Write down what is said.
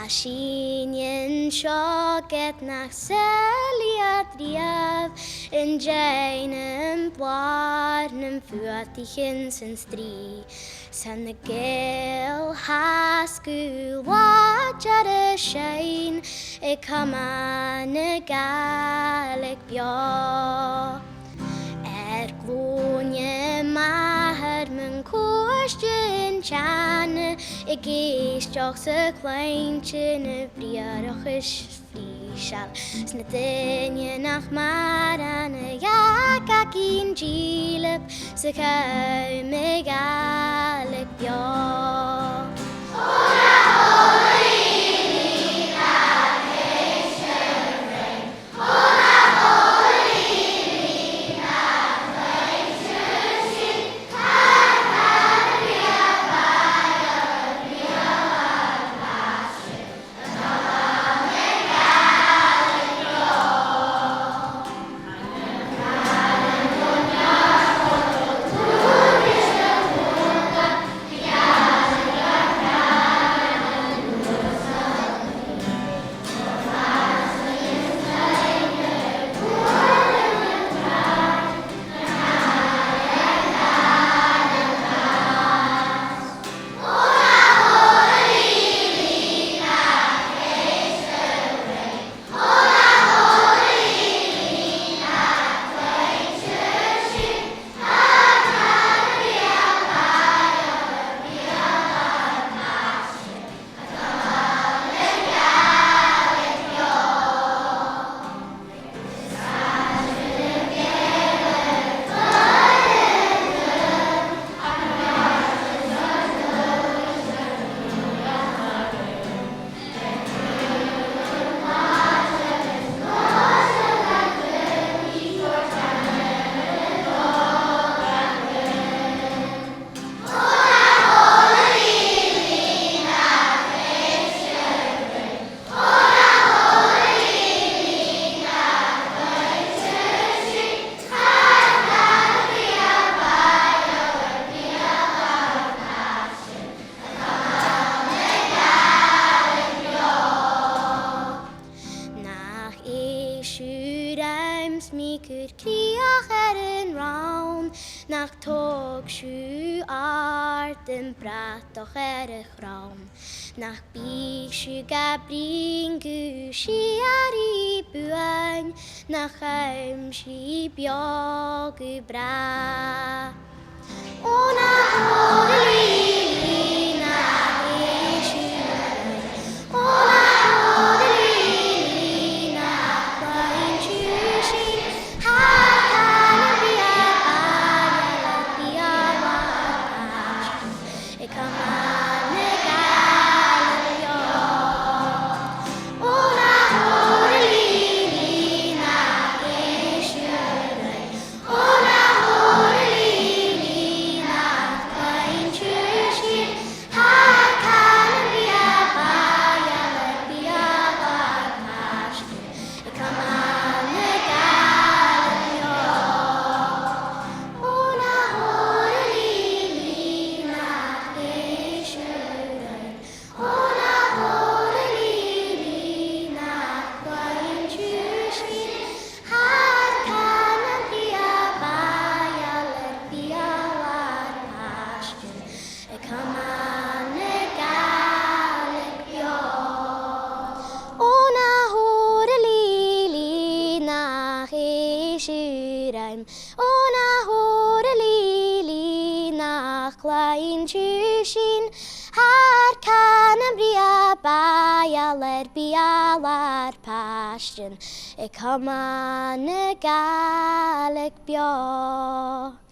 Sin seo get nach seliad riamh in Jainam blarnam fuatichin san strí san na gil hascú wajad a shein I cama na gaelic bio glúne mahar man cuaistin teanna I géisteach sa chláinte na bríarachas frísal sna duine nach mar anna jaga cín dílip sa caime gaelic bio. Mi could kriach in raum nach tog shu art en bratoch raum nach bi shu gabring gu shiari buan nach heim shi biog bra ona hodelina ishu ona Ona hodelili nach klein tjushin har kan bria bajaler bialar passion I come on a gaelic bio.